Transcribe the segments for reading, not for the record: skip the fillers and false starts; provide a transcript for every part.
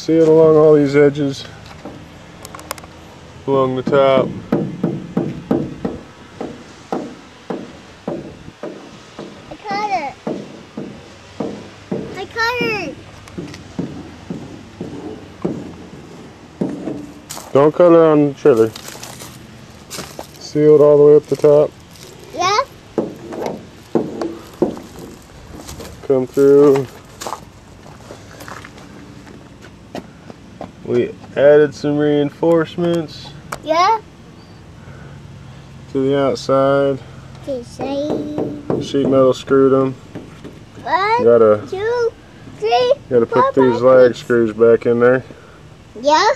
See it along all these edges, along the top. I cut it. I cut it. Don't cut it on the trailer. Seal it all the way up the top. Yeah? Come through. We added some reinforcements. Yeah? To the outside. To say. Sheet metal screwed them. 1, Gotta 2, 3. put 4, these 5, lag 6. screws back in there. Yeah?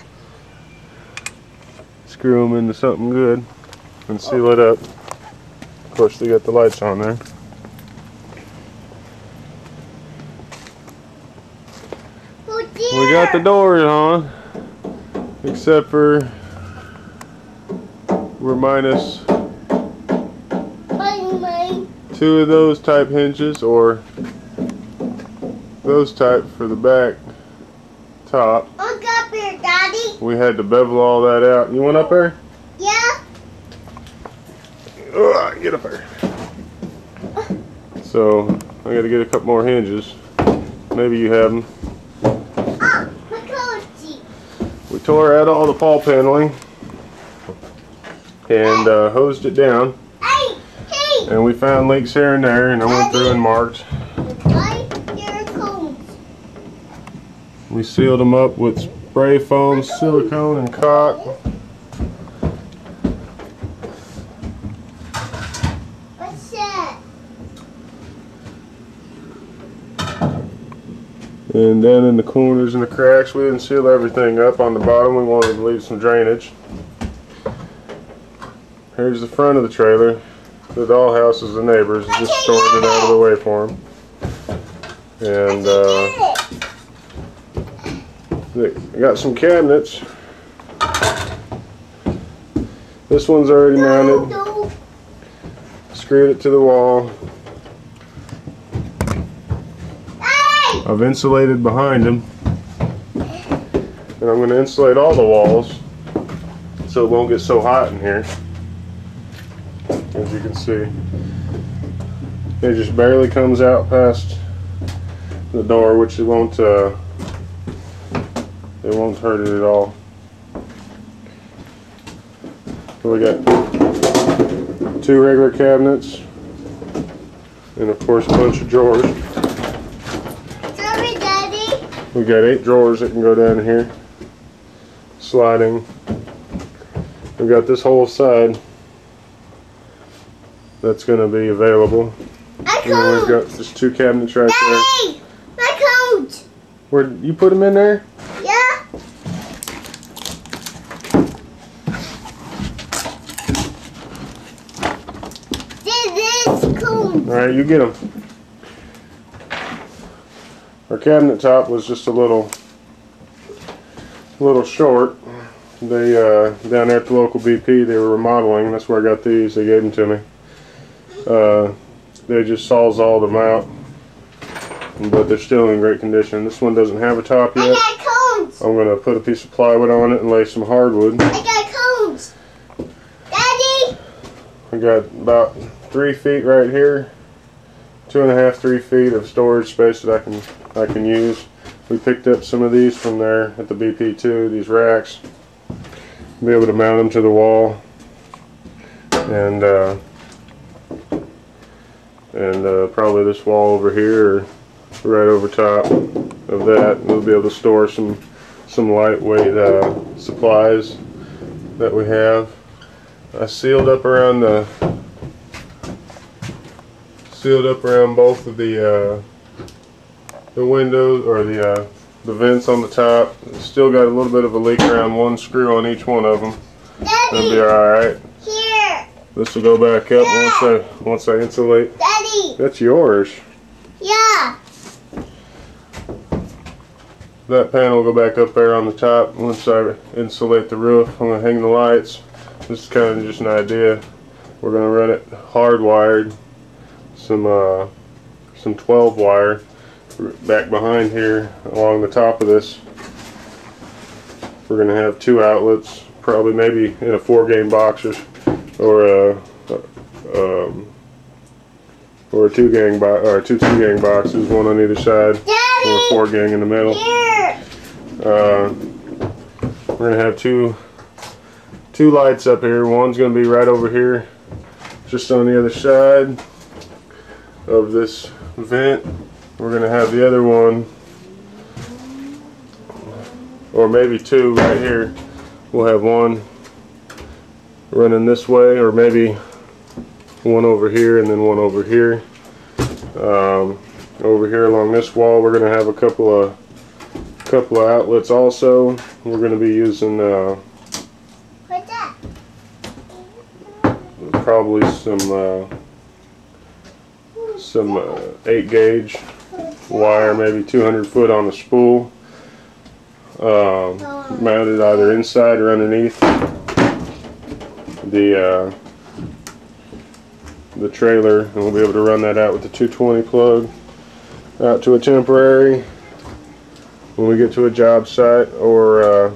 Screw them into something good and seal it up. Of course, they got the lights on there. Oh dear. We got the doors on, except for we're minus Mine. 2 of those type hinges, or those type for the back top. Look up here, Daddy. We had to bevel all that out. You want up there? Yeah? Ugh, get up there. So I got to get a couple more hinges. Maybe you have them. Ah, my cozy. We tore out all the pawl paneling and hosed it down. Hey, hey. And we found leaks here and there, and I went through and marked. Right here it comes. We sealed them up with spray foam, silicone, and caulk. What's that? And then in the corners and the cracks, we didn't seal everything up. On the bottom, we wanted to leave some drainage. Here's the front of the trailer. The dollhouse is the neighbors, just storing it out of the way for them. And I got some cabinets. This one's already mounted. No. Screwed it to the wall. Hey! I've insulated behind them. And I'm going to insulate all the walls so it won't get so hot in here. As you can see, it just barely comes out past the door, which it won't hurt it at all. So we got 2 regular cabinets and of course a bunch of drawers. Sorry, Daddy. We got 8 drawers that can go down here, sliding. We've got this whole side that's going to be available. My And then we've coat. got just 2 cabinets right there. Daddy! My coat. Where you put them in there? Yeah? This is cool. All right, you get them. Our cabinet top was just a little short. They down there at the local BP, they were remodeling. That's where I got these. They gave them to me. They just sawzalled them out, but they're still in great condition. This one doesn't have a top I yet. got cones. I'm gonna put a piece of plywood on it and lay some hardwood. I got cones. Daddy! I got about 3 feet right here, 2.5, 3 feet of storage space that I can use. We picked up some of these from there at the BP too. These racks, be able to mount them to the wall, and probably this wall over here, or right over top of that. We'll be able to store some lightweight supplies that we have. I sealed up around both of the windows, or the vents on the top. Still got a little bit of a leak around one screw on each one of them. That'll be all right. Here. This will go back up once I insulate. Daddy. That's yours. Yeah. That panel will go back up there on the top once I insulate the roof. I'm going to hang the lights. This is kind of just an idea. We're going to run it hardwired, some 12 wire back behind here along the top of this We're going to have 2 outlets, probably maybe in a 4-gang box or a 2-gang box, or 2 2-gang boxes, one on either side, Daddy, or a 4-gang in the middle. here. We're going to have two lights up here. One's going to be right over here, just on the other side of this vent. We're going to have the other one, or maybe 2 right here. We'll have one running this way, or maybe one over here and then one over here. Over here along this wall, we're going to have a couple of outlets also. We're going to be using What's that? probably some 8-gauge wire, maybe 200 foot on a spool, mounted either inside or underneath the trailer, and we'll be able to run that out with the 220 plug out to a temporary when we get to a job site, or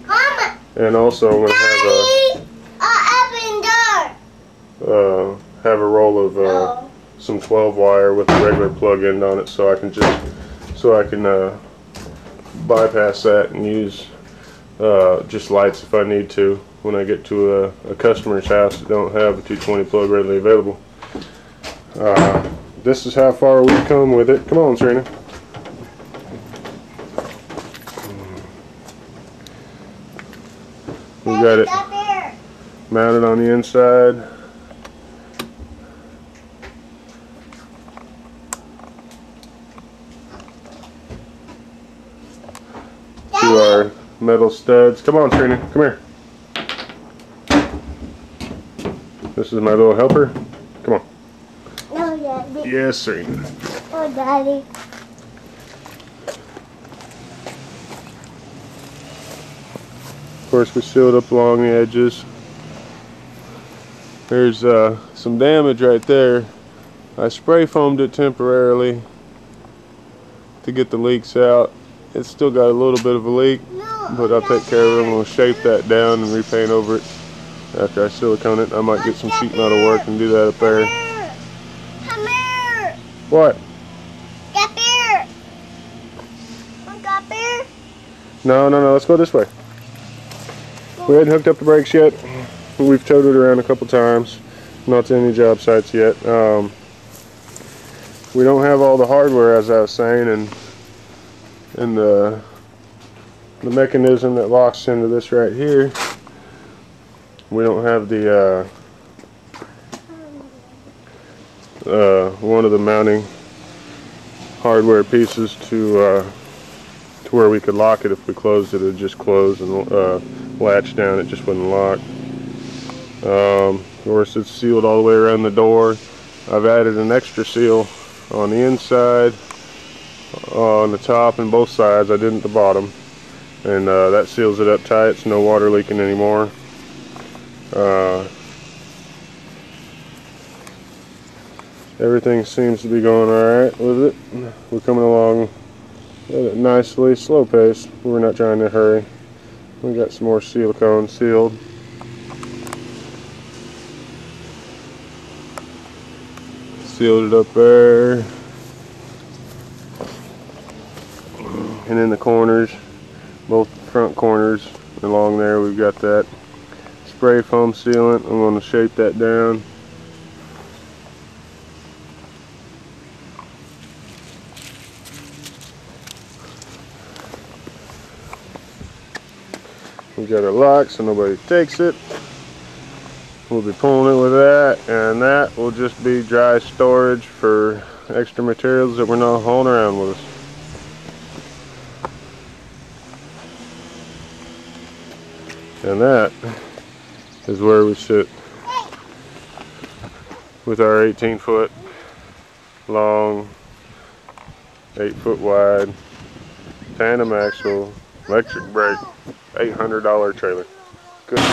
Mama, and also I'm going to Daddy, have a roll of some 12 wire with a regular plug end on it, so I can bypass that and use just lights if I need to when I get to a customer's house that don't have a 220 plug readily available. This is how far we've come with it. Come on, Serena. We got it mounted on the inside. To our metal studs. Come on, Serena. Come here. This is my little helper. Come on. No, Daddy. Yes, Serena. Oh, Daddy. Of course, we sealed up along the edges. There's some damage right there. I spray foamed it temporarily to get the leaks out. It's still got a little bit of a leak, but I'll take care of it. I'm going to shape that down and repaint over it after I silicone it. I might get some sheet metal work and do that up there. Come here. What? Get here. Look up here. No, let's go this way. We hadn't hooked up the brakes yet. We've towed it around a couple times. Not to any job sites yet. We don't have all the hardware, as I was saying, and the mechanism that locks into this right here. We don't have the one of the mounting hardware pieces to where we could lock it. If we closed it, it would just close and latch down. It just wouldn't lock. Of course, it's sealed all the way around the door. I've added an extra seal on the inside, on the top and both sides. I didn't at the bottom, and that seals it up tight. It's no water leaking anymore. Everything seems to be going alright with it. We're coming along nicely, slow pace. We're not trying to hurry. We got some more silicone sealed. Sealed it up there. And in the corners, both front corners along there, we've got that spray foam sealant. I'm going to shape that down. We got our lock so nobody takes it. We'll be pulling it with that, and that will just be dry storage for extra materials that we're not hauling around with us. And that is where we sit with our 18-foot long, 8-foot wide, tandem axle, electric brake, $800 trailer. Good.